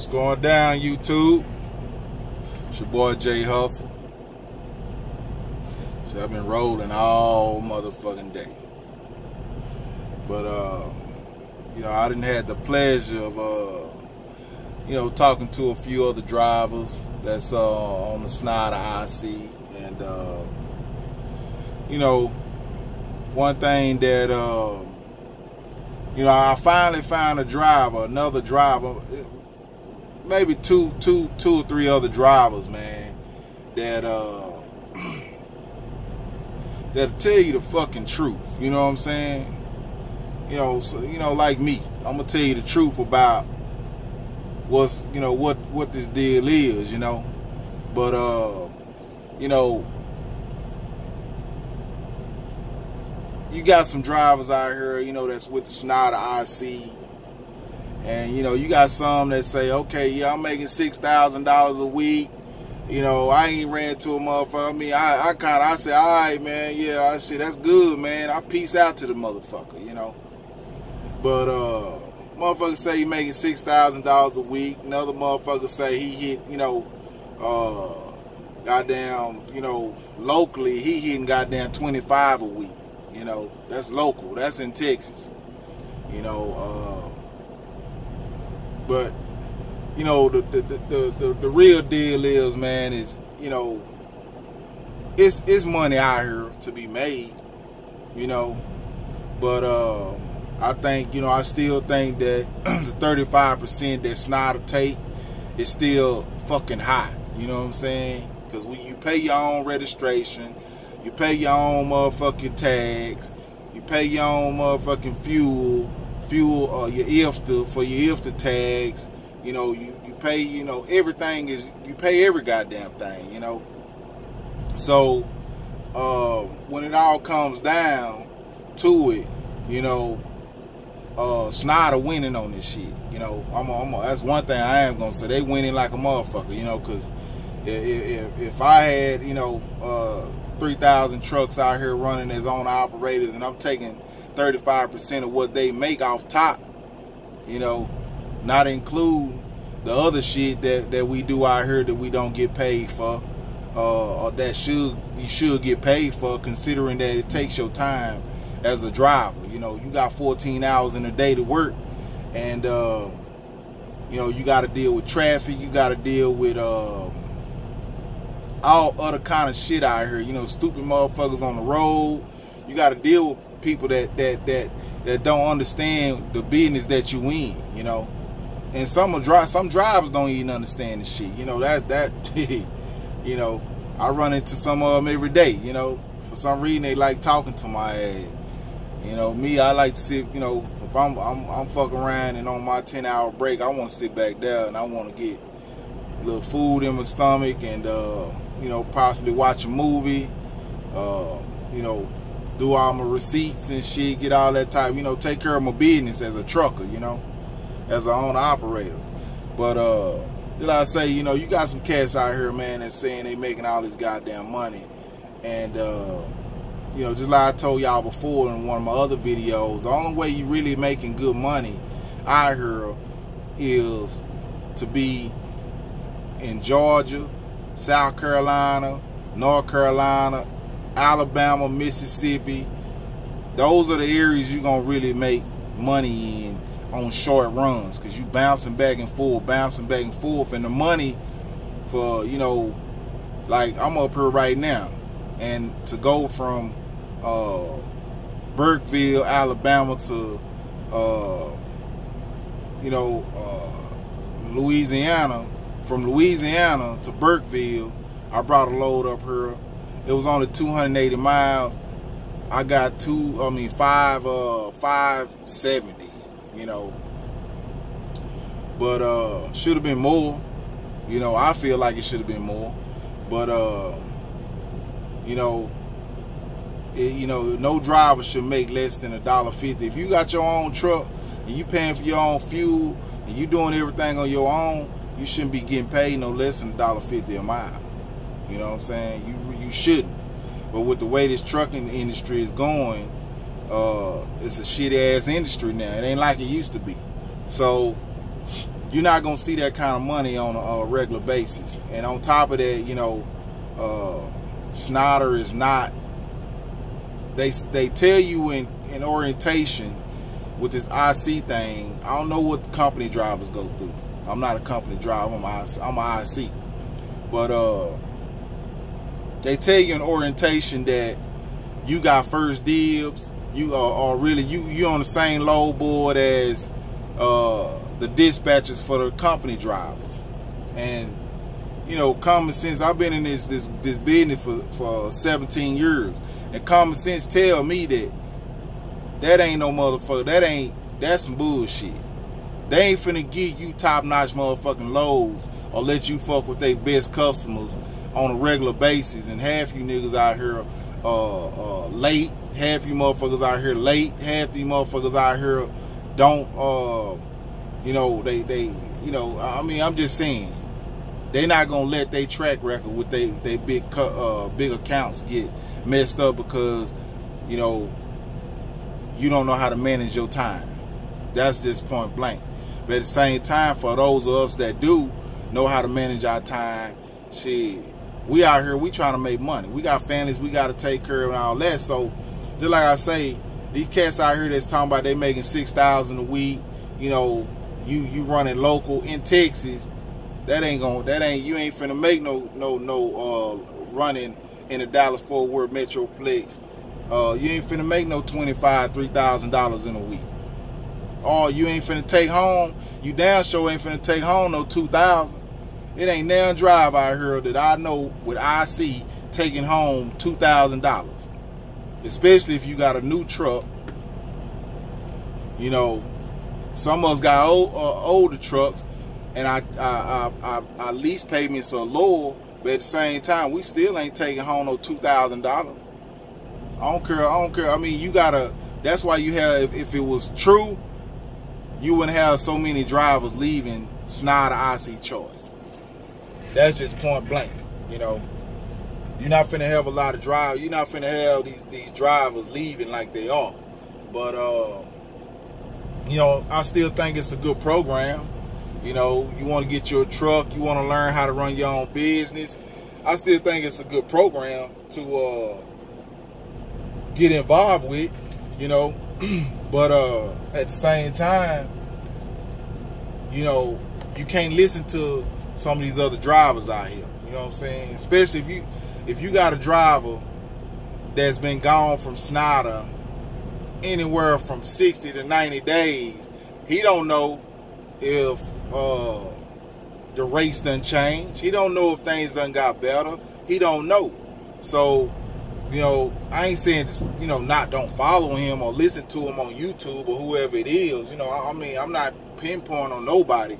What's going down, YouTube? It's your boy J Hustle. So I've been rolling all motherfucking day. But you know, I didn't have the pleasure of you know, talking to a few other drivers that's on the Schneider IC, and you know, one thing that you know, I finally found another driver, maybe two or three other drivers, man, that that'll tell you the fucking truth. You know what I'm saying? You know, so, you know, like me, I'm gonna tell you the truth about what's, you know, what this deal is, you know. But you know, you got some drivers out here, you know, that's with the Schneider IC, and you know, you got some that say, okay, yeah, I'm making $6,000 a week. You know, I ain't ran to a motherfucker. I mean, I say, all right, man, yeah, I say that's good, man. I peace out to the motherfucker, you know. But motherfuckers say he making $6,000 a week. Another motherfucker say he hit, you know, goddamn, you know, locally he hitting goddamn 25 a week. You know, that's local. That's in Texas. You know, but you know, the real deal is, man, is, you know, it's money out here to be made. You know, but I think, you know, I still think that the 35% that Schneider take is still fucking high. You know what I'm saying? Because when you pay your own registration, you pay your own motherfucking tags, you pay your own motherfucking fuel, your IFTA for your IFTA tags. You know, you pay, you know, everything is, you pay every goddamn thing, you know. So when it all comes down to it, you know, Schneider winning on this shit. You know, that's one thing I am gonna say. They winning like a motherfucker, you know, because if I had, you know, 3,000 trucks out here running as owner operators, and I'm taking 35% of what they make off top, you know, not include the other shit that we do out here that we don't get paid for, or that you should get paid for, considering that it takes your time as a driver. You know, you got 14 hours in a day to work, and you know, you got to deal with traffic, you got to deal with all other kind of shit out here. You know, stupid motherfuckers on the road. You got to deal with people that don't understand the business that you in. You know, and some drivers don't even understand the shit. You know, that you know, I run into some of them every day. You know, for some reason they like talking to my ass. You know, me, I like to sit, you know, if I'm fucking around and on my 10-hour break, I want to sit back there and I want to get a little food in my stomach, and you know, possibly watch a movie, you know, do all my receipts and shit, get all that type, you know, take care of my business as a trucker, you know, as an owner operator. But did I say, you know, you got some cats out here, man, that's saying they making all this goddamn money, and you know, just like I told y'all before in one of my other videos, the only way you really making good money out here is to be in Georgia, South Carolina, North Carolina, Alabama, Mississippi. Those are the areas you're gonna really make money in on short runs, because you bouncing back and forth, and the money for, you know, like I'm up here right now, and to go from Burkeville, Alabama to you know, Louisiana, from Louisiana to Burkeville, I brought a load up here. It was only 280 miles. I got 570, you know. But should have been more. You know, I feel like it should have been more. But you know, no driver should make less than $1.50. If you got your own truck and you paying for your own fuel and you doing everything on your own, you shouldn't be getting paid no less than $1.50 a mile. You know what I'm saying? You shouldn't. But with the way this trucking industry is going, it's a shitty ass industry now. It ain't like it used to be. So you're not gonna see that kind of money on a regular basis. And on top of that, you know, Schneider is not. They tell you in orientation with this IC thing. I don't know what the company drivers go through. I'm not a company driver. I'm an IC. But they tell you in orientation that you got first dibs. You are really you on the same load board as the dispatchers for the company drivers. And you know, common sense. I've been in this business for 17 years, and common sense tell me that ain't no motherfucker. That's some bullshit. They ain't finna give you top-notch motherfucking loads or let you fuck with their best customers on a regular basis. And half you niggas out here late. Half you motherfuckers out here late. Half these motherfuckers out here don't, you know, they you know, I mean, I'm just saying, they not gonna let their track record with they big accounts get messed up because, you know, you don't know how to manage your time. That's just point blank. But at the same time, for those of us that do know how to manage our time, shit, we out here, we trying to make money. We got families we got to take care of and all that. So, just like I say, these cats out here that's talking about they making $6,000 a week, you know, you running local in Texas, you ain't finna make no running in the Dallas-Fort Worth Metroplex. You ain't finna make no $2,500, $3,000 in a week. Or you ain't finna take home, you damn sure ain't finna take home no $2,000. It ain't now drive out here that I know with IC taking home $2,000. Especially if you got a new truck. You know, some of us got older trucks, and our lease payments are lower, but at the same time, we still ain't taking home no $2,000. I don't care. I mean, you gotta, that's why you have, if it was true, you wouldn't have so many drivers leaving Schneider IC choice. That's just point blank, you know. You're not finna have a lot of drivers. You're not finna have these drivers leaving like they are. But, you know, I still think it's a good program. You know, you want to get your truck. You want to learn how to run your own business. I still think it's a good program to get involved with, you know. But at the same time, you know, you can't listen to some of these other drivers out here. You know what I'm saying? Especially if you got a driver that's been gone from Schneider anywhere from 60 to 90 days, he don't know if the race done changed. He don't know if things done got better. He don't know. So, you know, I ain't saying, you know, don't follow him or listen to him on YouTube or whoever it is. You know, I mean, I'm not pinpointing on nobody.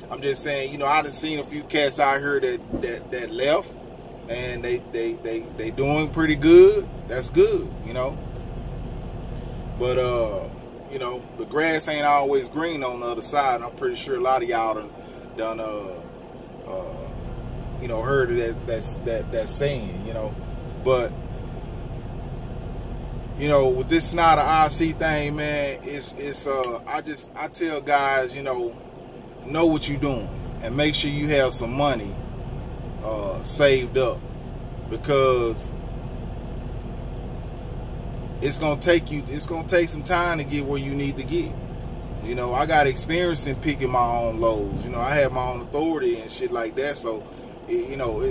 I'm just saying, you know, I done seen a few cats out here that left, and they doing pretty good. That's good, you know. But you know, the grass ain't always green on the other side. I'm pretty sure a lot of y'all done you know, heard of that saying, you know. But you know, with this Schneider IC thing, man, I tell guys, you know what you're doing, and make sure you have some money saved up, because it's gonna take some time to get where you need to get. You know, I got experience in picking my own loads. You know, I have my own authority and shit like that, so you know,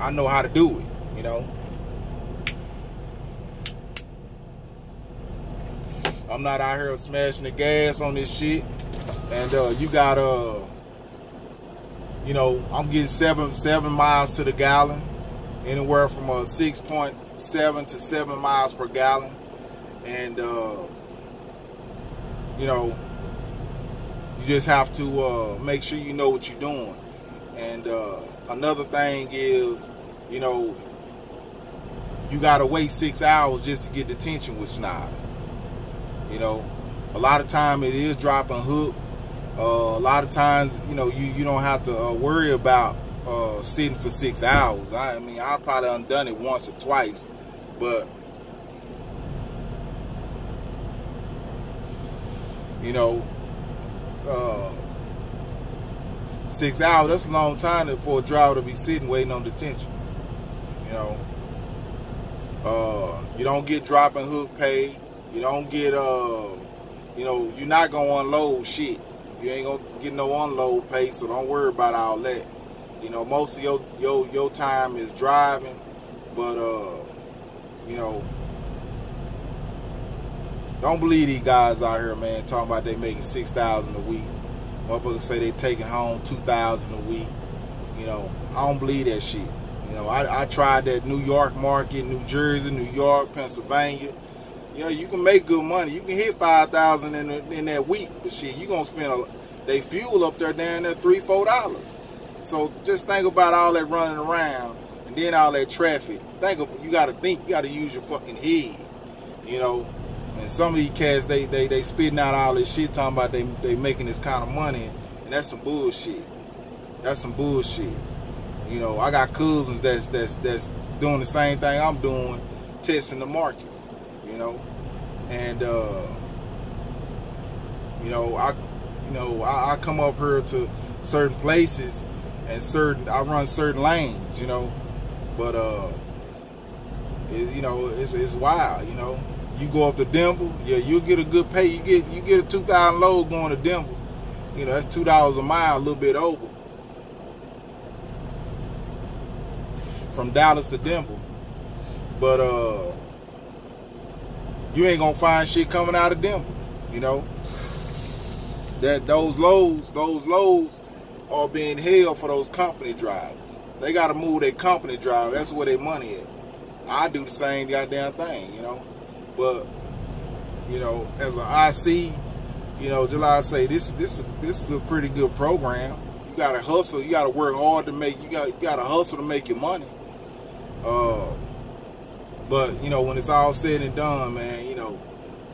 I know how to do it. You know, I'm not out here smashing the gas on this shit. And you got you know, I'm getting 7 miles to the gallon, anywhere from 6.7 to 7 miles per gallon. And you know, you just have to make sure you know what you're doing. And another thing is, you know, you gotta wait 6 hours just to get detention with Schneider. You know, a lot of time it is dropping hook. A lot of times, you know, you don't have to worry about sitting for 6 hours. I mean, I probably undone it once or twice, but you know, 6 hours, that's a long time for a driver to be sitting waiting on detention. You know, you don't get drop and hook pay. You don't get, you know, you're not going to unload shit. You ain't going to get no unload pay, so don't worry about all that. You know, most of your time is driving, but, you know, don't believe these guys out here, man, talking about they making $6,000 a week. Motherfuckers say they taking home $2,000 a week. You know, I don't believe that shit. You know, I tried that New York market, New Jersey, New York, Pennsylvania. You know, you can make good money. You can hit $5,000 in that week, but shit, you gonna spend they fuel up there down there $3-4. So just think about all that running around and then all that traffic. You gotta use your fucking head. You know. And some of these cats, they spitting out all this shit talking about they making this kind of money, and that's some bullshit. That's some bullshit. You know, I got cousins that's doing the same thing I'm doing, testing the market. You know, and you know, I come up here to certain places and I run certain lanes. You know, but you know, it's wild. You know. You go up to Denver, yeah, you'll get a good pay. You get a 2,000 load going to Denver. You know, that's $2 a mile, a little bit over. From Dallas to Denver. But you ain't gonna find shit coming out of Denver. You know. That those loads are being held for those company drivers. They gotta move their company driver. That's where their money is. I do the same goddamn thing, you know. But, you know, as an IC, you know, just like I say, this is a pretty good program. You gotta hustle, you gotta work hard to make, you gotta hustle to make your money. But, you know, when it's all said and done, man, you know,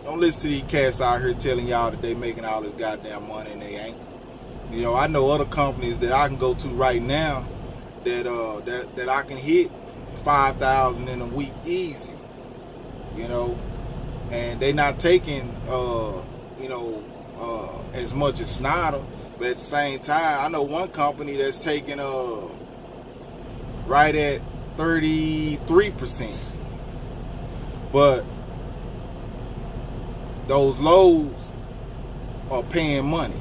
don't listen to these cats out here telling y'all that they making all this goddamn money and they ain't. You know, I know other companies that I can go to right now that I can hit 5,000 in a week easy. You know, and they not taking, you know, as much as Schneider, but at the same time, I know one company that's taking right at 33%. But those loads are paying money.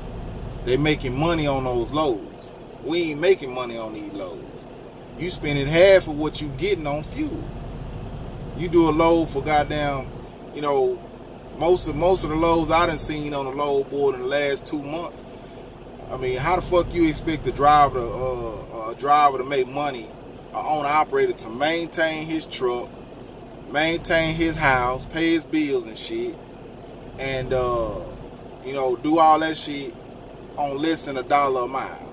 They're making money on those loads. We ain't making money on these loads. You spending half of what you getting on fuel. You do a load for goddamn, you know, most of the loads I done seen on the load board in the last 2 months. I mean, how the fuck you expect a driver to make money, an owner operator to maintain his truck, maintain his house, pay his bills and shit, and you know, do all that shit on less than $1 a mile?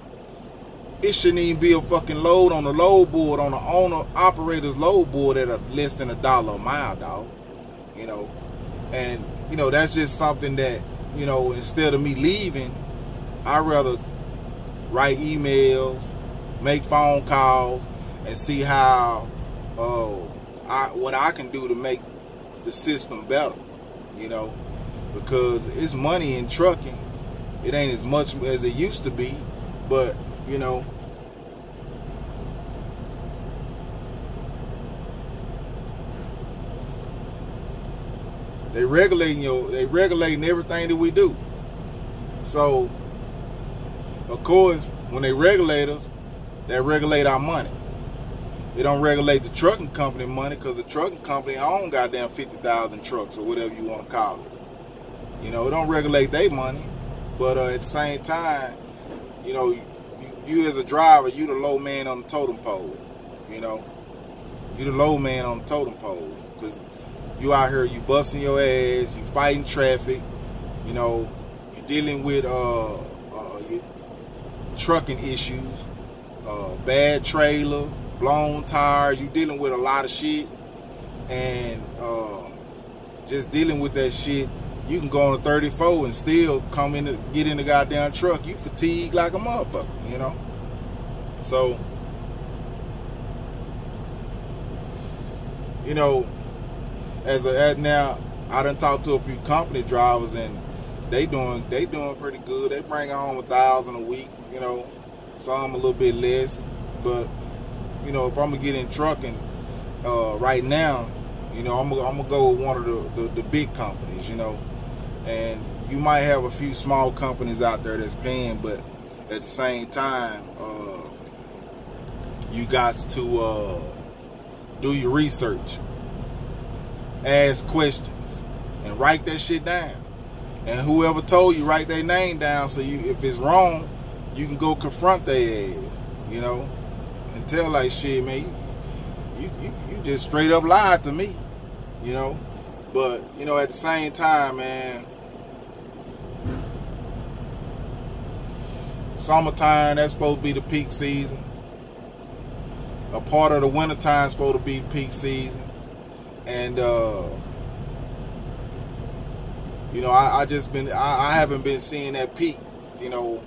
It shouldn't even be a fucking load on the load board, on the owner operator's load board at less than $1 a mile, dog. You know, and you know, that's just something that, you know, instead of me leaving, I'd rather write emails, make phone calls, and see how what I can do to make the system better. You know, because it's money in trucking. It ain't as much as it used to be, but you know, they regulating everything that we do. So, of course, when they regulate us, they regulate our money. They don't regulate the trucking company money, because the trucking company own goddamn 50,000 trucks or whatever you want to call it. You know, it don't regulate their money, but at the same time, you know, you as a driver, you the low man on the totem pole. You know, you the low man on the totem pole, because you out here, you busting your ass, you fighting traffic, you know, you dealing with trucking issues, bad trailer, blown tires, you dealing with a lot of shit, and just dealing with that shit. You can go on a 34 and still get in the goddamn truck. You fatigued like a motherfucker, you know? So, you know, now, I done talked to a few company drivers, and they doing pretty good. They bring home 1,000 a week, you know. some a little bit less. But you know, if I'm gonna get in trucking right now, you know, I'm gonna go with one of the big companies, you know. And you might have a few small companies out there that's paying, but at the same time, you got to do your research, ask questions, and write that shit down. And whoever told you, write their name down, so you, if it's wrong, you can go confront their ass, you know, and tell like, shit, man, you just straight up lied to me, you know. But you know, at the same time, man, summertime, that's supposed to be the peak season. A part of the wintertime is supposed to be peak season. And you know, I haven't been seeing that peak, you know,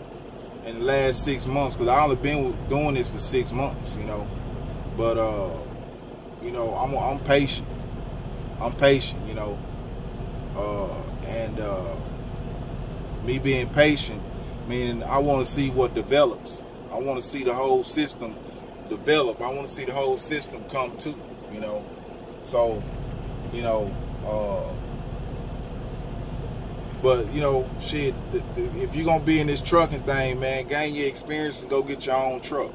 in the last 6 months, because I only been doing this for 6 months, you know. But you know, I'm patient. I'm patient, you know. And me being patient, meaning I want to see what develops. I want to see the whole system develop. I want to see the whole system come to, you know. So, you know, but you know, shit, if you're gonna be in this trucking thing, man, gain your experience and go get your own truck.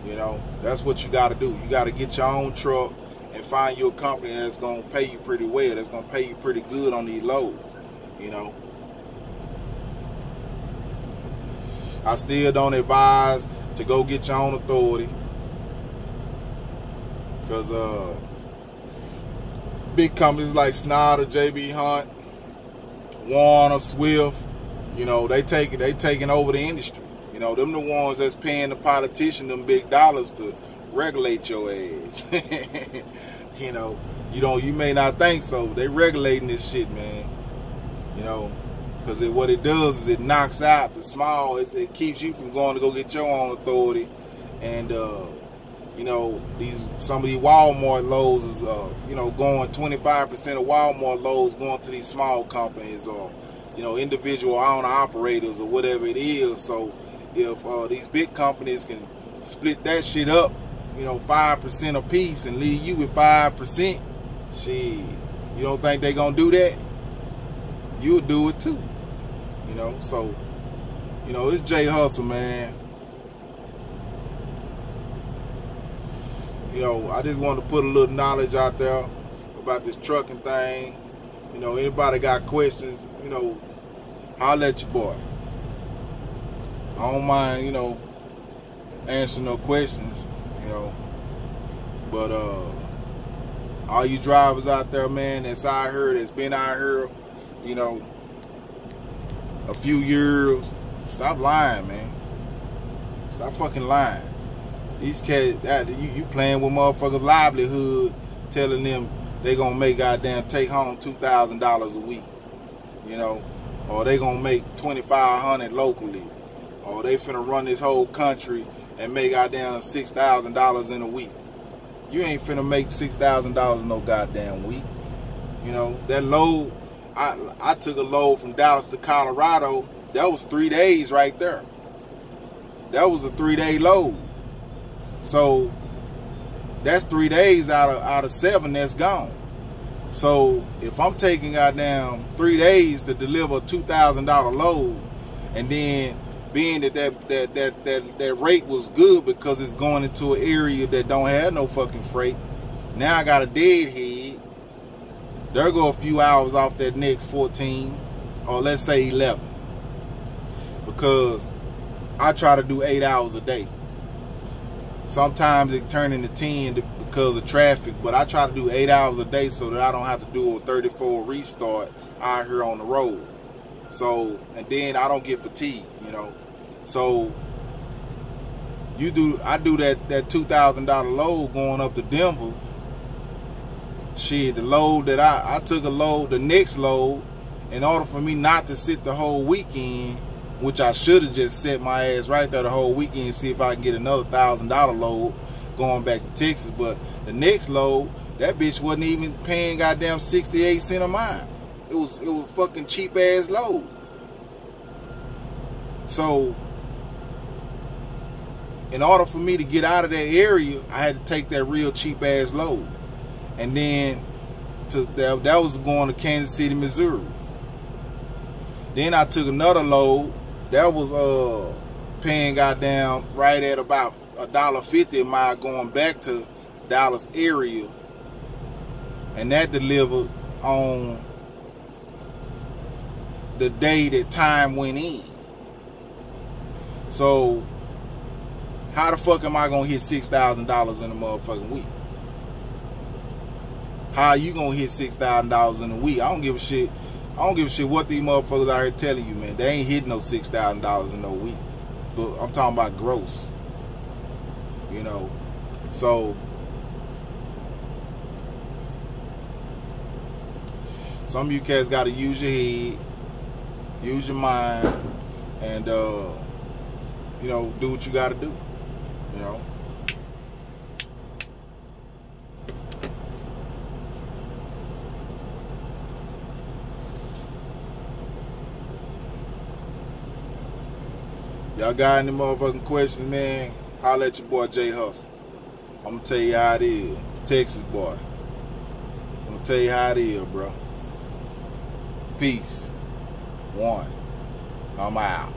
You know, that's what you got to do. You got to get your own truck and find you a company that's gonna pay you pretty well, that's gonna pay you pretty good on these loads, you know. I still don't advise to go get your own authority, because big companies like Schneider, JB Hunt, Warner, Swift, you know, they taking over the industry. You know, them the ones that's paying the politician them big dollars to regulate your ass. You know, you may not think so, but they regulating this shit, man. You know, because what it does is it knocks out the small. It keeps you from going to go get your own authority. And you know, some of these Walmart loads is you know, going 25% of Walmart loads going to these small companies, or you know, individual owner operators, or whatever it is. So if these big companies can split that shit up, you know, 5% a piece, and leave you with 5%, shit, you don't think they gonna do that? You'll do it too, you know. So, you know, it's J Hustle, man. You know, I just wanted to put a little knowledge out there about this trucking thing. You know, anybody got questions, you know, holler at your boy. I don't mind, you know, answering no questions, you know. But all you drivers out there, man, that's out here, that's been out here, you know, a few years, stop lying, man. Stop fucking lying. These cats, you playing with motherfuckers' livelihood, telling them they gonna make goddamn take home $2,000 a week, you know, or they gonna make $2,500 locally, or they finna run this whole country and make goddamn $6,000 in a week. You ain't finna make $6,000 no goddamn week. You know, that load, I took a load from Dallas to Colorado. That was 3 days right there. That was a 3-day load. So that's 3 days out of 7 that's gone. So if I'm taking goddamn 3 days to deliver a $2,000 load, and then being that rate was good because it's going into an area that don't have no fucking freight, now I got a deadhead. There go a few hours off that next 14, or let's say 11, because I try to do 8 hours a day. Sometimes it turn into 10 because of traffic, but I try to do 8 hours a day so that I don't have to do a 34 restart out here on the road. So, and then I don't get fatigued, you know. So I do that $2,000 load going up to Denver. Shit, the load that I took a load, the next load, in order for me not to sit the whole weekend, which I should have just set my ass right there the whole weekend and see if I can get another $1,000 load going back to Texas. But the next load, that bitch wasn't even paying goddamn 68 cents a mile. It was a fucking cheap ass load. So in order for me to get out of that area, I had to take that real cheap ass load. And then that was going to Kansas City, Missouri. Then I took another load that was paying goddamn right at about $1.50 a mile going back to Dallas area, and that delivered on the day that time went in. So how the fuck am I gonna hit $6,000 in a motherfucking week? How are you gonna hit $6,000 in a week? I don't give a shit. I don't give a shit what these motherfuckers out here telling you, man. They ain't hitting no $6,000 in no week. But I'm talking about gross. You know. So some of you cats gotta use your head, use your mind, and you know, do what you gotta do. You know. Y'all got any motherfucking questions, man? Holla at your boy Jay Hustle. I'm gonna tell you how it is. Texas boy. I'm gonna tell you how it is, bro. Peace. One. I'm out.